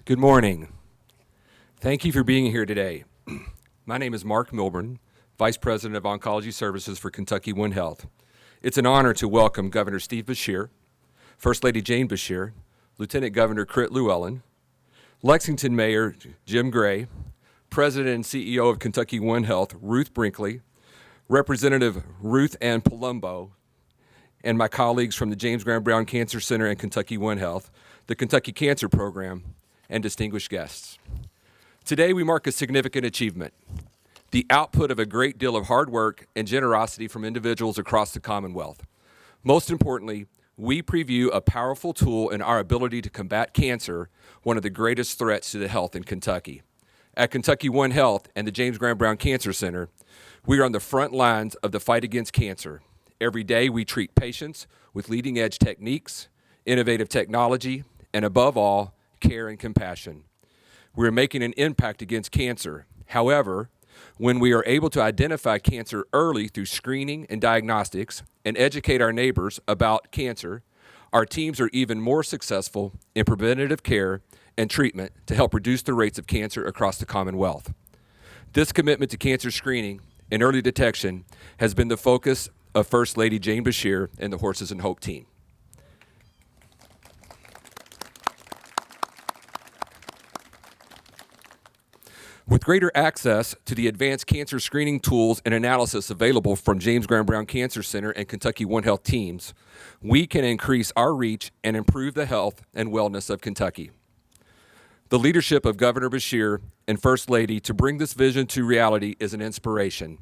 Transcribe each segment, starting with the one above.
Good morning. Thank you for being here today. My name is Mark Milburn, Vice President of Oncology Services for KentuckyOne Health. It's an honor to welcome Governor Steve Beshear, First Lady Jane Beshear, Lieutenant Governor Crit Llewellyn, Lexington Mayor Jim Gray, President and CEO of KentuckyOne Health Ruth Brinkley, Representative Ruth Ann Palumbo, and my colleagues from the James Graham Brown Cancer Center and KentuckyOne Health, the Kentucky Cancer Program, and distinguished guests. Today we mark a significant achievement, the output of a great deal of hard work and generosity from individuals across the Commonwealth. Most importantly, we preview a powerful tool in our ability to combat cancer, one of the greatest threats to the health in Kentucky. At KentuckyOne Health and the James Graham Brown Cancer Center, we are on the front lines of the fight against cancer. Every day we treat patients with leading-edge techniques, innovative technology, and above all, care and compassion. We are making an impact against cancer. However, when we are able to identify cancer early through screening and diagnostics and educate our neighbors about cancer, our teams are even more successful in preventative care and treatment to help reduce the rates of cancer across the Commonwealth. This commitment to cancer screening and early detection has been the focus of First Lady Jane Beshear and the Horses and Hope team. With greater access to the advanced cancer screening tools and analysis available from James Graham Brown Cancer Center and KentuckyOne Health teams, we can increase our reach and improve the health and wellness of Kentucky. The leadership of Governor Beshear and First Lady to bring this vision to reality is an inspiration,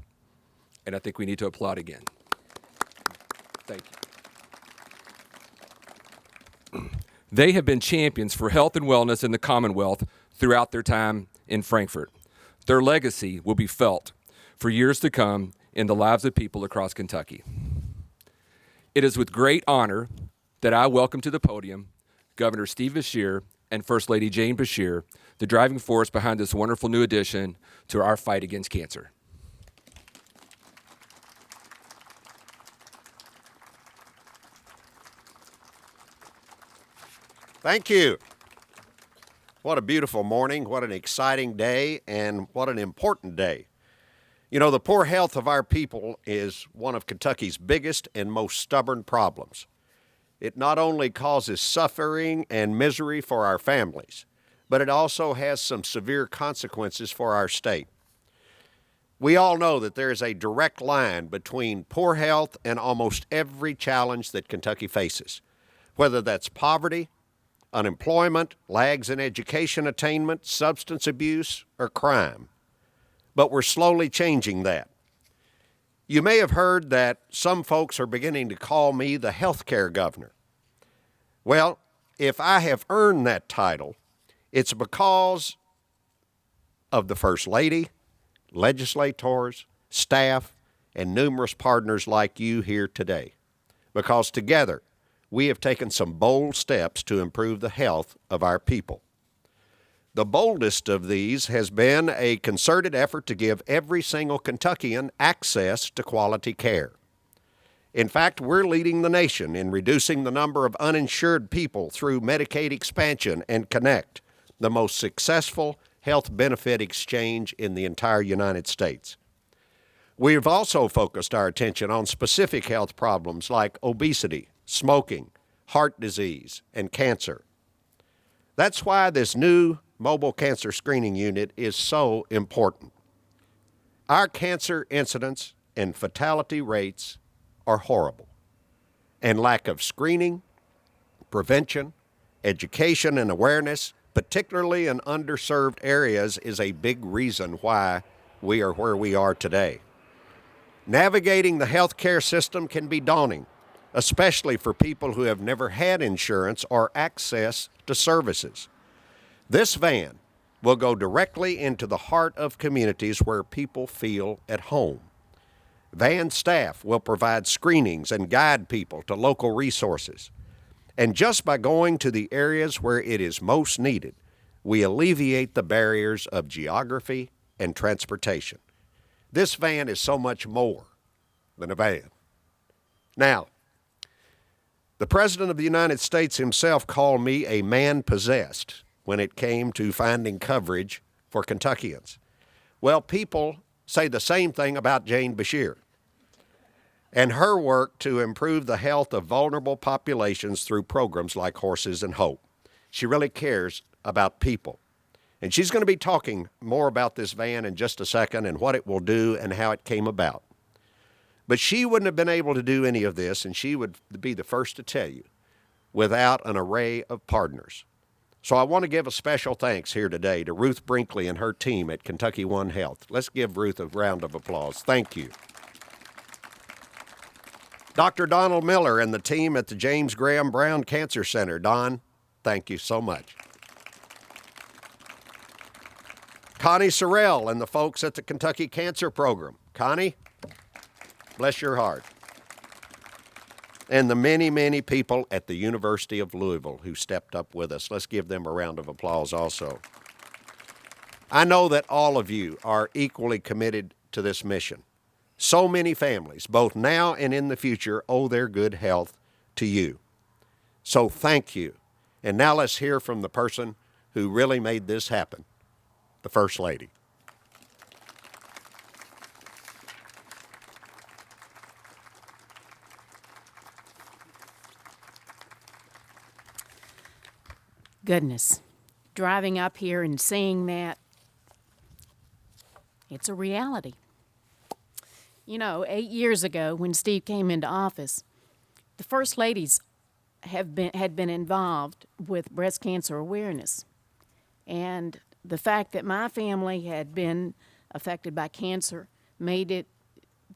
and I think we need to applaud again. Thank you. They have been champions for health and wellness in the Commonwealth throughout their time in Frankfort. Their legacy will be felt for years to come in the lives of people across Kentucky. It is with great honor that I welcome to the podium Governor Steve Beshear and First Lady Jane Beshear, the driving force behind this wonderful new addition to our fight against cancer. Thank you. What a beautiful morning, what an exciting day, and what an important day. You know, the poor health of our people is one of Kentucky's biggest and most stubborn problems. It not only causes suffering and misery for our families, but it also has some severe consequences for our state. We all know that there is a direct line between poor health and almost every challenge that Kentucky faces, whether that's poverty, unemployment, lags in education attainment, substance abuse, or crime. But we're slowly changing that. You may have heard that some folks are beginning to call me the healthcare governor. Well, if I have earned that title, it's because of the First Lady, legislators, staff, and numerous partners like you here today. Because together, we have taken some bold steps to improve the health of our people. The boldest of these has been a concerted effort to give every single Kentuckian access to quality care. In fact, we're leading the nation in reducing the number of uninsured people through Medicaid expansion and Connect, the most successful health benefit exchange in the entire United States. We have also focused our attention on specific health problems like obesity, smoking, heart disease, and cancer. That's why this new mobile cancer screening unit is so important. Our cancer incidence and fatality rates are horrible, and lack of screening, prevention, education, and awareness, particularly in underserved areas, is a big reason why we are where we are today. Navigating the healthcare system can be daunting, especially for people who have never had insurance or access to services. This van will go directly into the heart of communities where people feel at home. Van staff will provide screenings and guide people to local resources. And just by going to the areas where it is most needed, we alleviate the barriers of geography and transportation. This van is so much more than a van. Now, the President of the United States himself called me a man possessed when it came to finding coverage for Kentuckians. Well, people say the same thing about Jane Beshear and her work to improve the health of vulnerable populations through programs like Horses and Hope. She really cares about people. And she's going to be talking more about this van in just a second and what it will do and how it came about. But she wouldn't have been able to do any of this, and she would be the first to tell you, without an array of partners. So I want to give a special thanks here today to Ruth Brinkley and her team at KentuckyOne Health. Let's give Ruth a round of applause. Thank you. Dr. Donald Miller and the team at the James Graham Brown Cancer Center. Don, thank you so much. Connie Sorrell and the folks at the Kentucky Cancer Program. Connie, bless your heart. And the many, many people at the University of Louisville who stepped up with us. Let's give them a round of applause also. I know that all of you are equally committed to this mission. So many families, both now and in the future, owe their good health to you. So thank you. And now let's hear from the person who really made this happen, the First Lady. Goodness, driving up here and seeing that, it's a reality. You know, 8 years ago when Steve came into office, the First Ladies had been involved with breast cancer awareness. And the fact that my family had been affected by cancer made it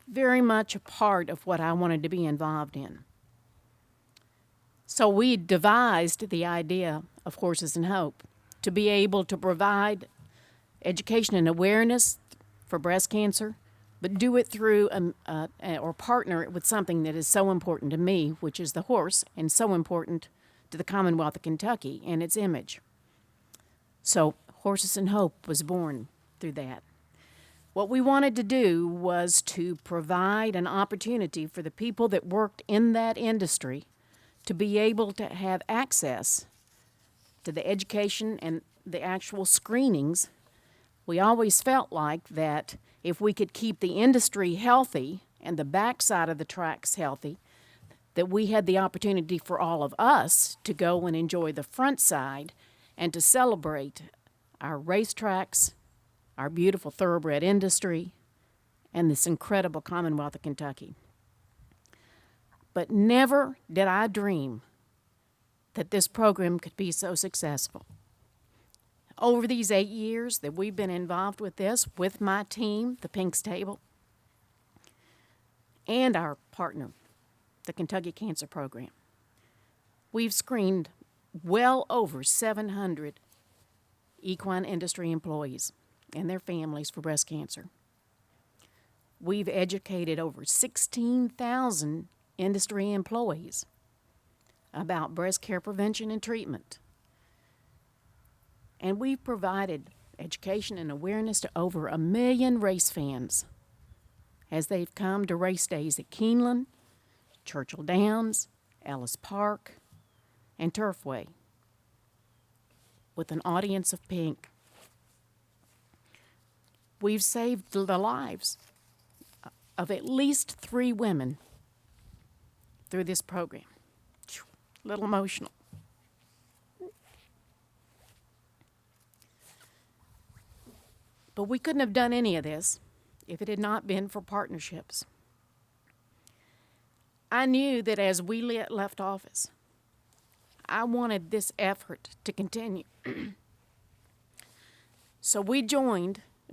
very much a part of what I wanted to be involved in. So we devised the idea of Horses and Hope to be able to provide education and awareness for breast cancer, but do it through or partner it with something that is so important to me, which is the horse, and so important to the Commonwealth of Kentucky and its image. So Horses and Hope was born through that. What we wanted to do was to provide an opportunity for the people that worked in that industry to be able to have access to the education and the actual screenings. We always felt like that if we could keep the industry healthy and the backside of the tracks healthy, that we had the opportunity for all of us to go and enjoy the front side and to celebrate our racetracks, our beautiful thoroughbred industry, and this incredible Commonwealth of Kentucky. But never did I dream that this program could be so successful. Over these 8 years that we've been involved with this, with my team, the Pink's Table, and our partner, the Kentucky Cancer Program, we've screened well over 700 equine industry employees and their families for breast cancer. We've educated over 16,000 industry employees about breast care prevention and treatment. And we've provided education and awareness to over 1 million race fans as they've come to race days at Keeneland, Churchill Downs, Ellis Park, and Turfway with an audience of pink. We've saved the lives of at least 3 women through this program. A little emotional. But we couldn't have done any of this if it had not been for partnerships. I knew that as we left office, I wanted this effort to continue. So we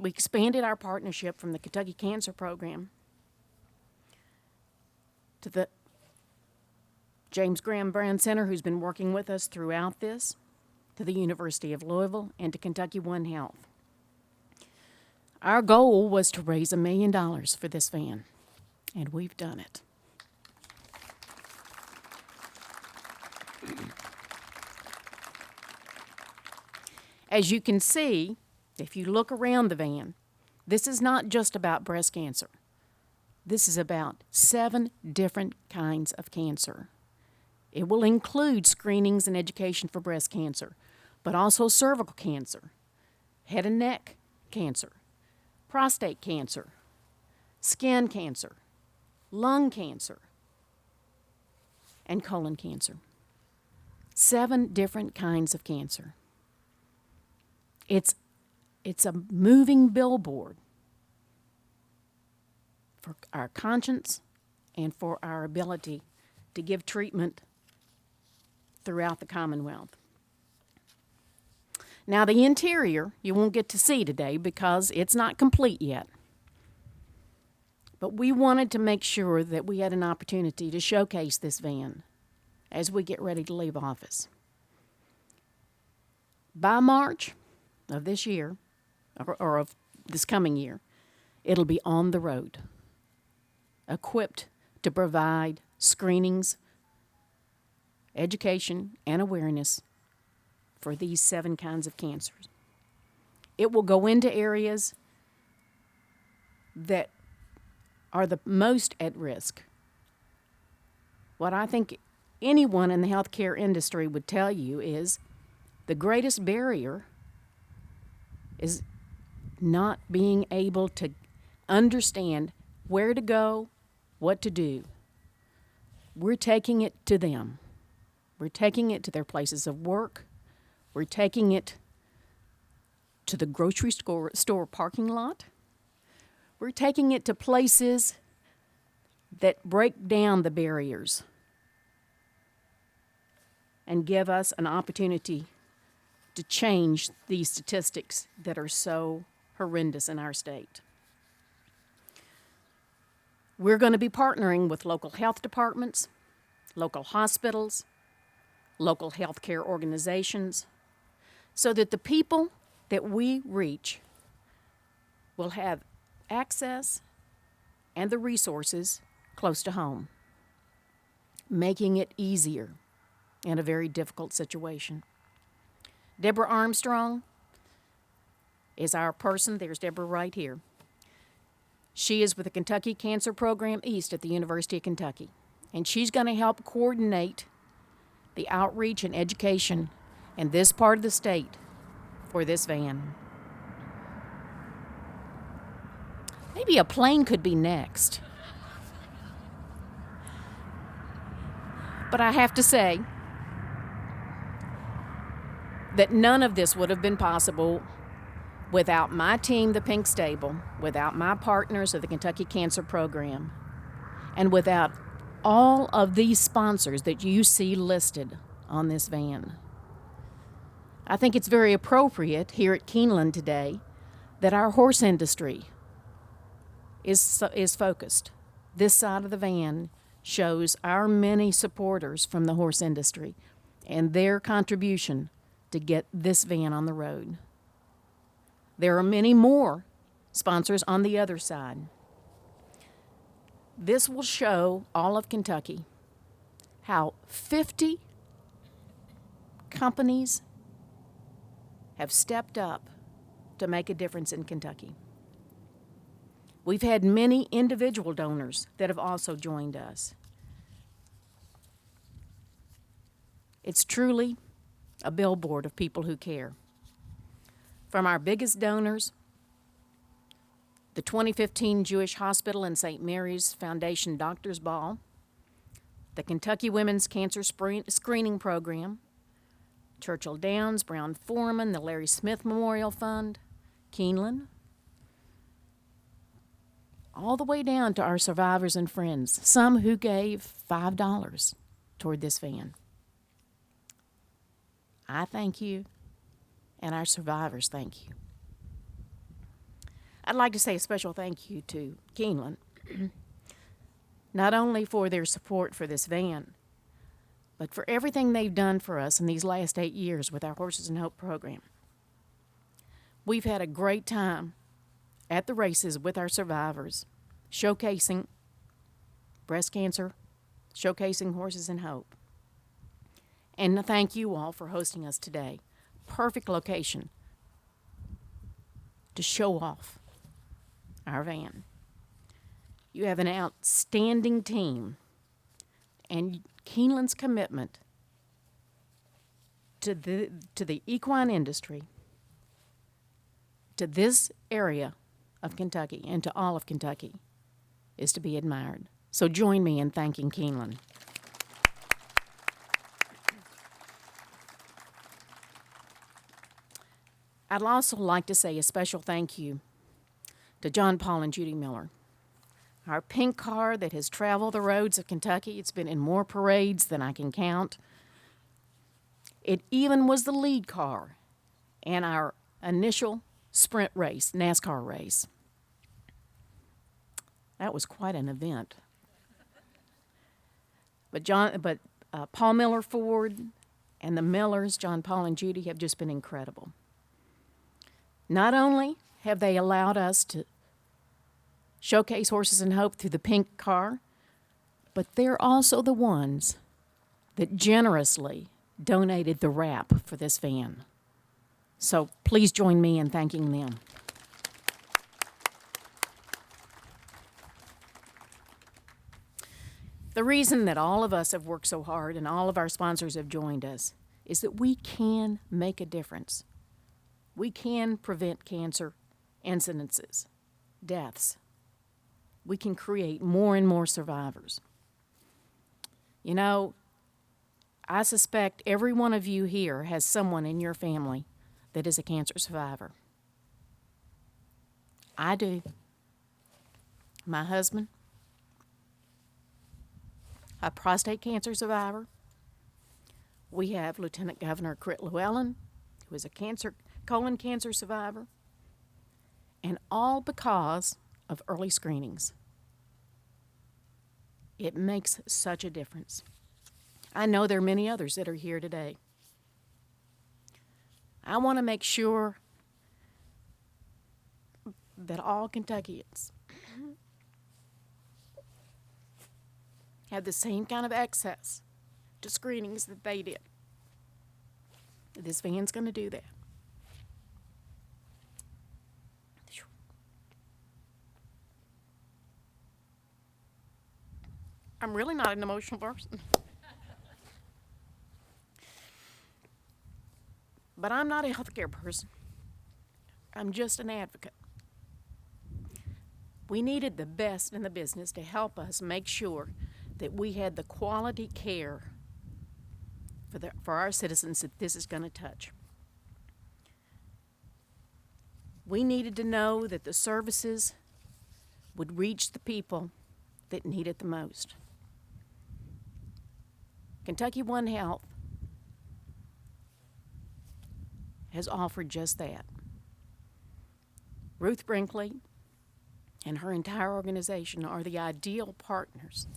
expanded our partnership from the Kentucky Cancer Program to the James Graham Brown Center, who's been working with us throughout this, to the University of Louisville, and to KentuckyOne Health. Our goal was to raise $1 million for this van, and we've done it. As you can see, if you look around the van, this is not just about breast cancer. This is about 7 different kinds of cancer. It will include screenings and education for breast cancer, but also cervical cancer, head and neck cancer, prostate cancer, skin cancer, lung cancer, and colon cancer. 7 different kinds of cancer. It's a moving billboard for our conscience and for our ability to give treatment throughout the Commonwealth. Now, the interior you won't get to see today because it's not complete yet. But we wanted to make sure that we had an opportunity to showcase this van as we get ready to leave office. By March of this year, or of this coming year, it'll be on the road, equipped to provide screenings, education, and awareness for these 7 kinds of cancers. It will go into areas that are the most at risk. What I think anyone in the healthcare industry would tell you is the greatest barrier is not being able to understand where to go, what to do. We're taking it to them. We're taking it to their places of work. We're taking it to the grocery store parking lot. We're taking it to places that break down the barriers and give us an opportunity to change these statistics that are so horrendous in our state. We're going to be partnering with local health departments, local hospitals, local healthcare organizations, so that the people that we reach will have access and the resources close to home, making it easier in a very difficult situation. Deborah Armstrong is our person. There's Deborah right here. She is with the Kentucky Cancer Program East at the University of Kentucky, and she's going to help coordinate the outreach and education in this part of the state for this van. Maybe a plane could be next. But I have to say that none of this would have been possible without my team, the Pink Stable, without my partners of the Kentucky Cancer Program, and without all of these sponsors that you see listed on this van. I think it's very appropriate here at Keeneland today that our horse industry is focused. This side of the van shows our many supporters from the horse industry and their contribution to get this van on the road. There are many more sponsors on the other side. This will show all of Kentucky how 50 companies have stepped up to make a difference in Kentucky. We've had many individual donors that have also joined us. It's truly a billboard of people who care. From our biggest donors, the 2015 Jewish Hospital and St. Mary's Foundation Doctors Ball, the Kentucky Women's Cancer Screening Program, Churchill Downs, Brown Forman, the Larry Smith Memorial Fund, Keeneland, all the way down to our survivors and friends, some who gave $5 toward this van. I thank you, and our survivors thank you. I'd like to say a special thank you to Keeneland, not only for their support for this van, but for everything they've done for us in these last 8 years with our Horses and Hope program. We've had a great time at the races with our survivors, showcasing breast cancer, showcasing Horses and Hope. And thank you all for hosting us today. Perfect location to show off our van. You have an outstanding team, and Keeneland's commitment to the equine industry, to this area of Kentucky, and to all of Kentucky, is to be admired. So join me in thanking Keeneland. I'd also like to say a special thank you to John Paul and Judy Miller. Our pink car that has traveled the roads of Kentucky. It's been in more parades than I can count. It even was the lead car in our initial sprint race, NASCAR race. That was quite an event. But Paul Miller Ford and the Millers, John Paul and Judy, have just been incredible. Not only have they allowed us to showcase Horses and Hope through the pink car, but they're also the ones that generously donated the wrap for this van. So please join me in thanking them. The reason that all of us have worked so hard and all of our sponsors have joined us is that we can make a difference. We can prevent cancer incidences, deaths. We can create more and more survivors. You know, I suspect every one of you here has someone in your family that is a cancer survivor. I do. My husband, a prostate cancer survivor. We have Lieutenant Governor Crit Llewellyn, who is a colon cancer survivor, and all because of early screenings. It makes such a difference. I know there are many others that are here today. I want to make sure that all Kentuckians have the same kind of access to screenings that they did. This van's going to do that. I'm really not an emotional person. But I'm not a healthcare person. I'm just an advocate. We needed the best in the business to help us make sure that we had the quality care for our citizens that this is going to touch. We needed to know that the services would reach the people that need it the most. KentuckyOne Health has offered just that. Ruth Brinkley and her entire organization are the ideal partners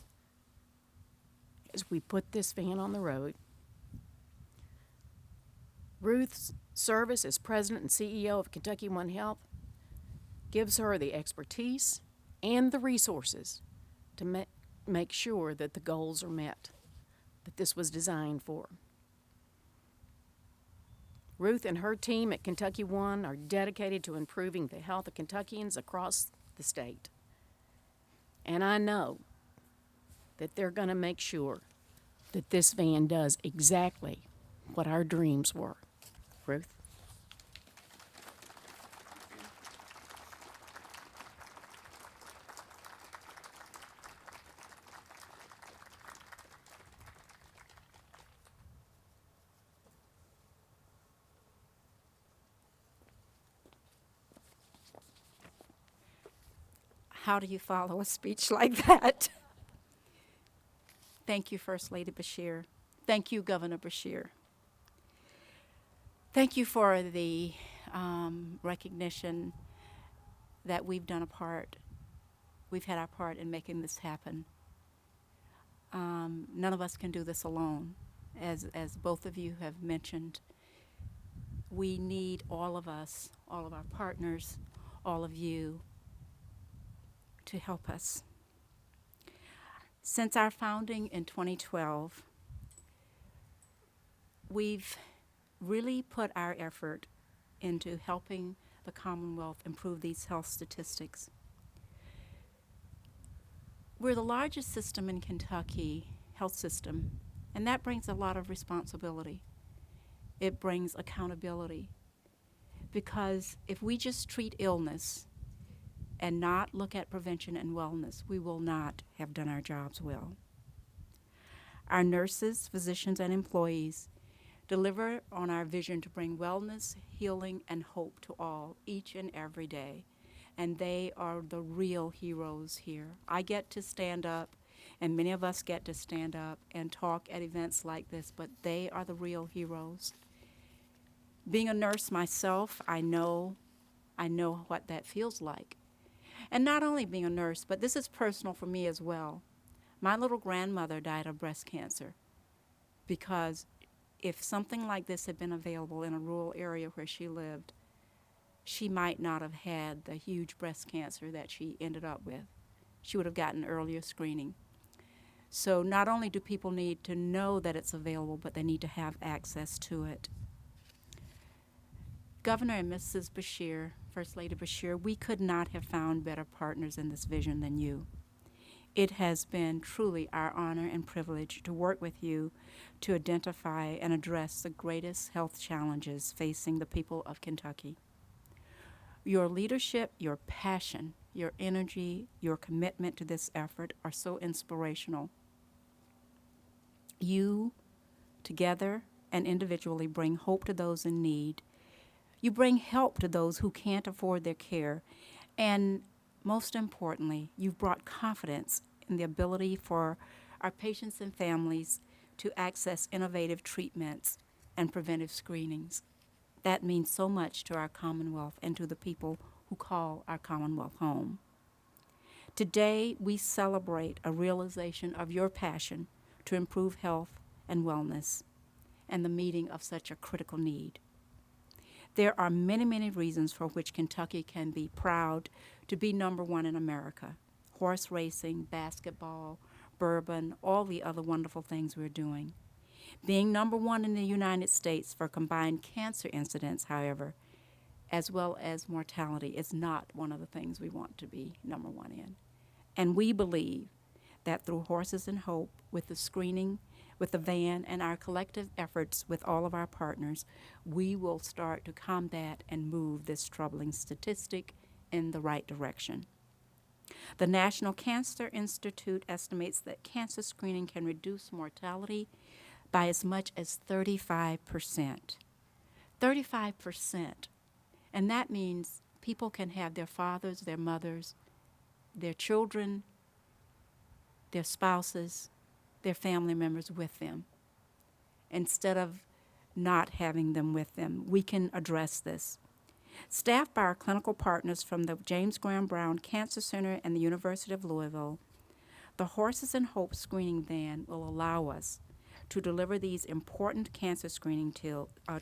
as we put this van on the road. Ruth's service as president and CEO of KentuckyOne Health gives her the expertise and the resources to make sure that the goals are met that this was designed for. Ruth and her team at KentuckyOne are dedicated to improving the health of Kentuckians across the state. And I know that they're going to make sure that this van does exactly what our dreams were. Ruth? How do you follow a speech like that? Thank you, First Lady Beshear. Thank you, Governor Beshear. Thank you for the recognition that we've done a part. We've had our part in making this happen. None of us can do this alone. As both of you have mentioned, we need all of us, all of our partners, all of you, to help us. Since our founding in 2012, we've really put our effort into helping the Commonwealth improve these health statistics. We're the largest system in Kentucky, health system, and that brings a lot of responsibility. It brings accountability. Because if we just treat illness and not look at prevention and wellness, we will not have done our jobs well. Our nurses, physicians, and employees deliver on our vision to bring wellness, healing, and hope to all each and every day. And they are the real heroes here. I get to stand up, and many of us get to stand up and talk at events like this, but they are the real heroes. Being a nurse myself, I know what that feels like. And not only being a nurse, but this is personal for me as well. My little grandmother died of breast cancer because if something like this had been available in a rural area where she lived, she might not have had the huge breast cancer that she ended up with. She would have gotten earlier screening. So not only do people need to know that it's available, but they need to have access to it. Governor and Mrs. Beshear, First Lady Beshear, we could not have found better partners in this vision than you. It has been truly our honor and privilege to work with you to identify and address the greatest health challenges facing the people of Kentucky. Your leadership, your passion, your energy, your commitment to this effort are so inspirational. You, together and individually, bring hope to those in need. You bring help to those who can't afford their care. And most importantly, you've brought confidence in the ability for our patients and families to access innovative treatments and preventive screenings. That means so much to our Commonwealth and to the people who call our Commonwealth home. Today, we celebrate a realization of your passion to improve health and wellness and the meeting of such a critical need. There are many, many reasons for which Kentucky can be proud to be number one in America. Horse racing, basketball, bourbon, all the other wonderful things we're doing. Being number one in the United States for combined cancer incidents, however, as well as mortality, is not one of the things we want to be number one in. And we believe that through Horses and Hope, with the screening, with the van, and our collective efforts with all of our partners, we will start to combat and move this troubling statistic in the right direction. The National Cancer Institute estimates that cancer screening can reduce mortality by as much as 35%. 35%. And that means people can have their fathers, their mothers, their children, their spouses, their family members with them. Instead of not having them with them, we can address this. Staffed by our clinical partners from the James Graham Brown Cancer Center and the University of Louisville, the Horses and Hope screening van will allow us to deliver these important cancer screening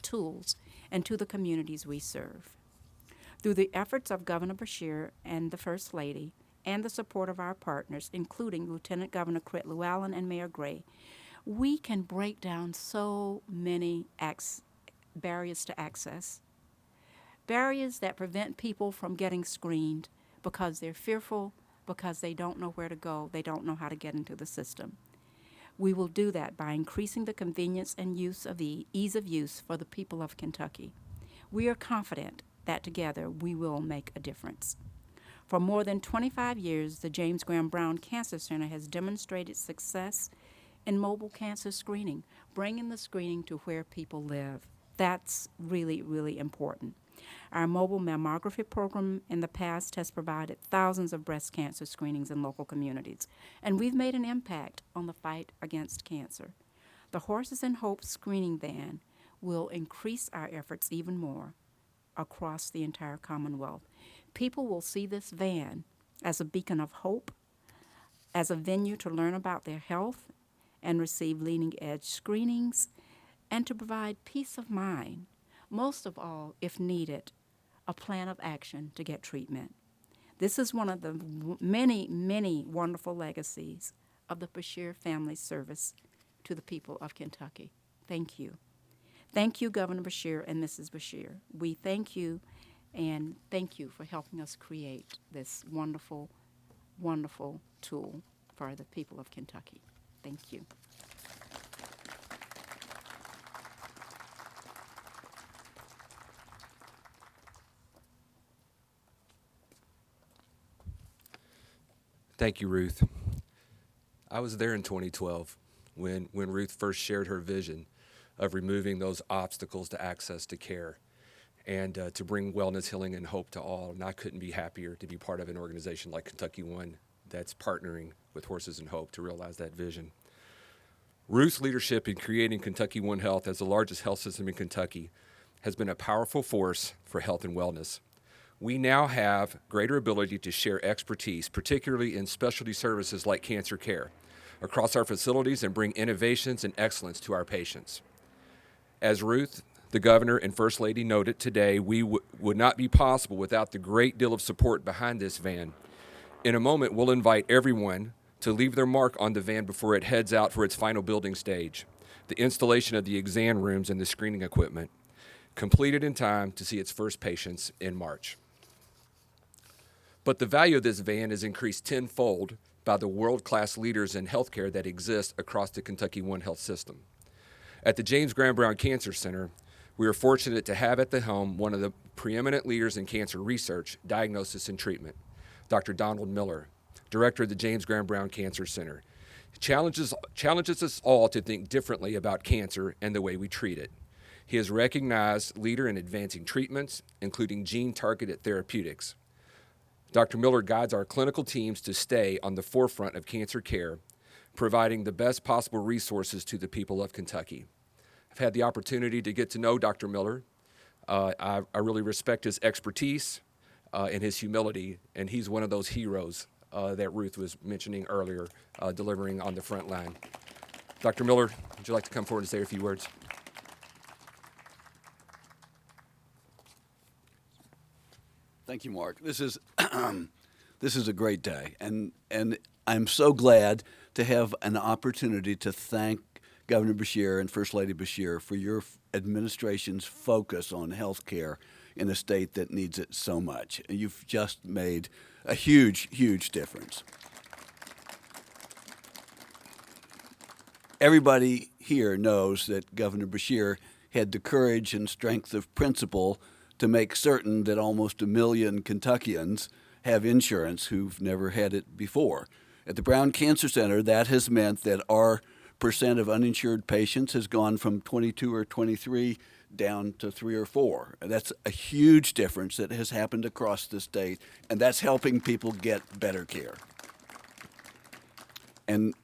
tools and to the communities we serve. Through the efforts of Governor Beshear and the First Lady, and the support of our partners, including Lieutenant Governor Crit Llewellyn and Mayor Gray, we can break down so many barriers to access. Barriers that prevent people from getting screened because they're fearful, because they don't know where to go, they don't know how to get into the system. We will do that by increasing the convenience and ease of use for the people of Kentucky. We are confident that together we will make a difference. For more than 25 years, the James Graham Brown Cancer Center has demonstrated success in mobile cancer screening, bringing the screening to where people live. That's really, really important. Our mobile mammography program in the past has provided thousands of breast cancer screenings in local communities, and we've made an impact on the fight against cancer. The Horses and Hope screening van will increase our efforts even more across the entire Commonwealth. People will see this van as a beacon of hope, as a venue to learn about their health and receive leading-edge screenings, and to provide peace of mind. Most of all, if needed, a plan of action to get treatment. This is one of the many, many wonderful legacies of the Beshear family service to the people of Kentucky. Thank you. Thank you, Governor Beshear and Mrs. Beshear. We thank you, and thank you for helping us create this wonderful, wonderful tool for the people of Kentucky. Thank you. Thank you, Ruth. I was there in 2012 when Ruth first shared her vision of removing those obstacles to access to care and to bring wellness, healing, and hope to all. And I couldn't be happier to be part of an organization like KentuckyOne that's partnering with Horses and Hope to realize that vision. Ruth's leadership in creating KentuckyOne Health as the largest health system in Kentucky has been a powerful force for health and wellness. We now have greater ability to share expertise, particularly in specialty services like cancer care, across our facilities and bring innovations and excellence to our patients. As Ruth, the Governor, and First Lady noted today, would not be possible without the great deal of support behind this van. In a moment, we'll invite everyone to leave their mark on the van before it heads out for its final building stage, the installation of the exam rooms and the screening equipment, completed in time to see its first patients in March. But the value of this van is increased tenfold by the world-class leaders in healthcare that exist across the KentuckyOne Health system. At the James Graham Brown Cancer Center, we are fortunate to have at the helm one of the preeminent leaders in cancer research, diagnosis, and treatment, Dr. Donald Miller, director of the James Graham Brown Cancer Center. He challenges us all to think differently about cancer and the way we treat it. He is a recognized leader in advancing treatments, including gene-targeted therapeutics. Dr. Miller guides our clinical teams to stay on the forefront of cancer care, providing the best possible resources to the people of Kentucky. I've had the opportunity to get to know Dr. Miller. I really respect his expertise and his humility, and he's one of those heroes that Ruth was mentioning earlier, delivering on the front line. Dr. Miller, would you like to come forward and say a few words? Thank you, Mark. This is a great day, and I'm so glad to have an opportunity to thank Governor Beshear and First Lady Beshear for your administration's focus on health care in a state that needs it so much. You've just made a huge, huge difference. Everybody here knows that Governor Beshear had the courage and strength of principle to make certain that almost 1 million Kentuckians have insurance who've never had it before. At the Brown Cancer Center, that has meant that our percent of uninsured patients has gone from 22 or 23 down to 3 or 4. That's a huge difference that has happened across the state, and that's helping people get better care. And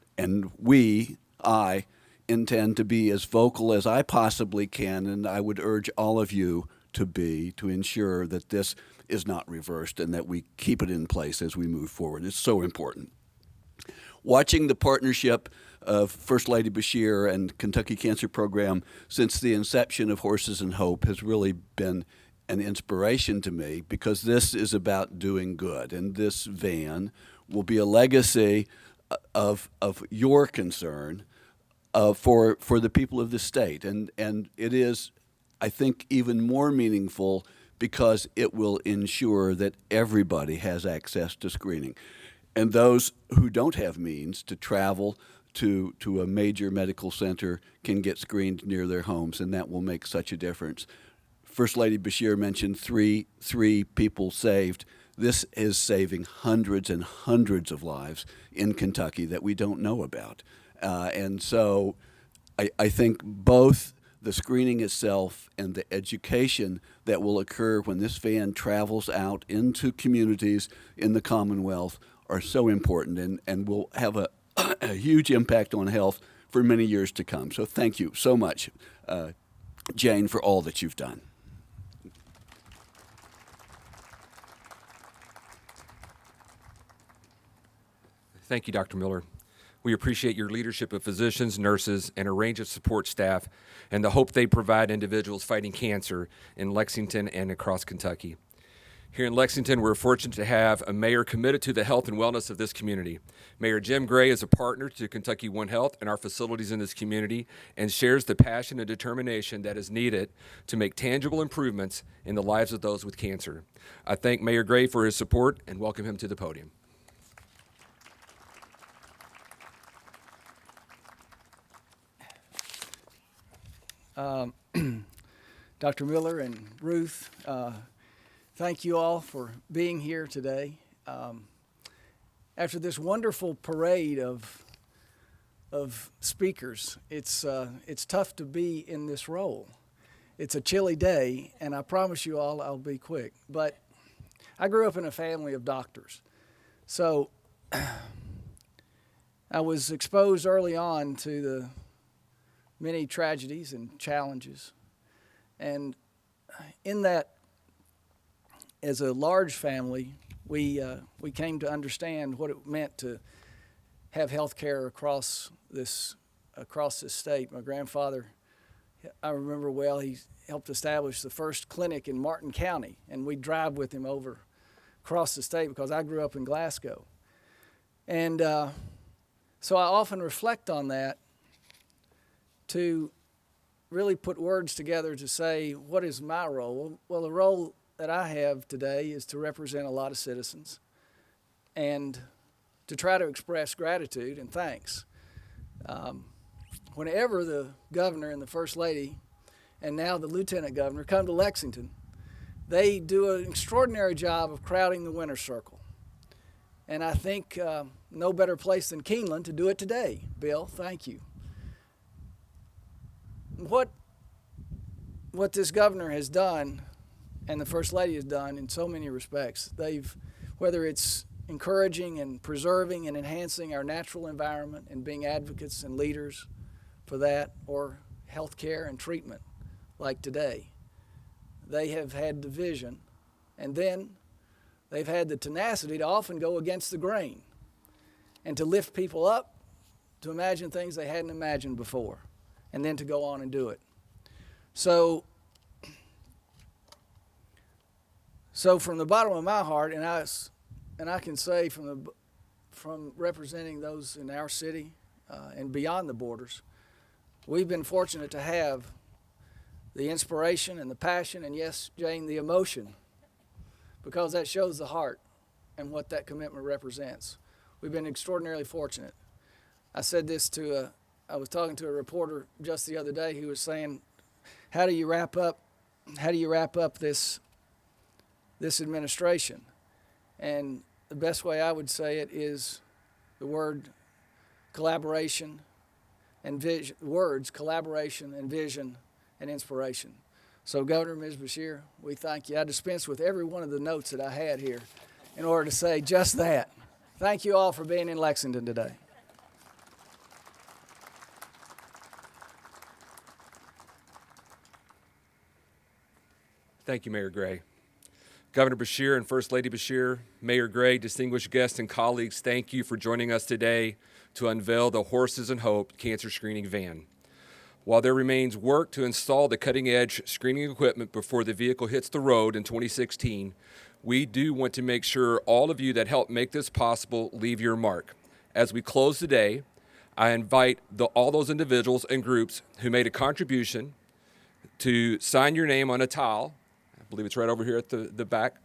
I intend to be as vocal as I possibly can, and I would urge all of you to ensure that this is not reversed and that we keep it in place as we move forward. It's so important. Watching the partnership of First Lady Beshear and Kentucky Cancer Program since the inception of Horses and Hope has really been an inspiration to me, because this is about doing good, and this van will be a legacy of your concern for the people of the state, and it is, I think, even more meaningful because it will ensure that everybody has access to screening. And those who don't have means to travel to a major medical center can get screened near their homes, and that will make such a difference. First Lady Beshear mentioned three people saved. This is saving hundreds and hundreds of lives in Kentucky that we don't know about. And so I think both the screening itself and the education that will occur when this van travels out into communities in the Commonwealth are so important and will have a huge impact on health for many years to come. So thank you so much, Jane, for all that you've done. Thank you, Dr. Miller. We appreciate your leadership of physicians, nurses, and a range of support staff, and the hope they provide individuals fighting cancer in Lexington and across Kentucky. Here in Lexington, we're fortunate to have a mayor committed to the health and wellness of this community. Mayor Jim Gray is a partner to KentuckyOne Health and our facilities in this community, and shares the passion and determination that is needed to make tangible improvements in the lives of those with cancer. I thank Mayor Gray for his support and welcome him to the podium. Dr. Miller and Ruth, thank you all for being here today. after this wonderful parade of speakers, it's tough to be in this role. It's a chilly day, and I promise you all I'll be quick. But I grew up in a family of doctors, so I was exposed early on to the many tragedies and challenges, and in that, as a large family, we came to understand what it meant to have health care across this state. My grandfather, I remember well, he helped establish the first clinic in Martin County, and we'd drive with him over across the state because I grew up in Glasgow. And so I often reflect on that to really put words together to say, what is my role? Well, the role that I have today is to represent a lot of citizens and to try to express gratitude and thanks. Whenever the governor and the first lady and now the lieutenant governor come to Lexington, they do an extraordinary job of crowding the winner's circle. And I think no better place than Keeneland to do it today. Bill, thank you. What this governor has done and the first lady has done in so many respects, whether it's encouraging and preserving and enhancing our natural environment and being advocates and leaders for that, or health care and treatment like today, they have had the vision, and then they've had the tenacity to often go against the grain and to lift people up, to imagine things they hadn't imagined before, and then to go on and do it. So from the bottom of my heart, and I can say from representing those in our city and beyond the borders, we've been fortunate to have the inspiration and the passion, and yes, Jane, the emotion, because that shows the heart and what that commitment represents. We've been extraordinarily fortunate. I said this I was talking to a reporter just the other day who was saying, how do you wrap up this administration? And the best way I would say it is the word collaboration and vision, collaboration and vision and inspiration. So Governor, Ms. Beshear, we thank you. I dispensed with every one of the notes that I had here in order to say just that. Thank you all for being in Lexington today. Thank you, Mayor Gray. Governor Beshear and First Lady Beshear, Mayor Gray, distinguished guests and colleagues, thank you for joining us today to unveil the Horses and Hope cancer screening van. While there remains work to install the cutting-edge screening equipment before the vehicle hits the road in 2016, we do want to make sure all of you that helped make this possible leave your mark. As we close today, I invite all those individuals and groups who made a contribution to sign your name on a towel. I believe it's right over here at the back,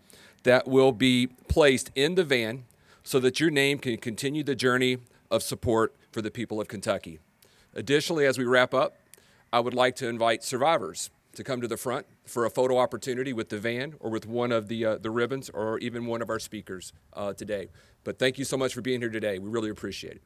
that will be placed in the van so that your name can continue the journey of support for the people of Kentucky. Additionally, as we wrap up, I would like to invite survivors to come to the front for a photo opportunity with the van or with one of the ribbons or even one of our speakers today. But thank you so much for being here today. We really appreciate it.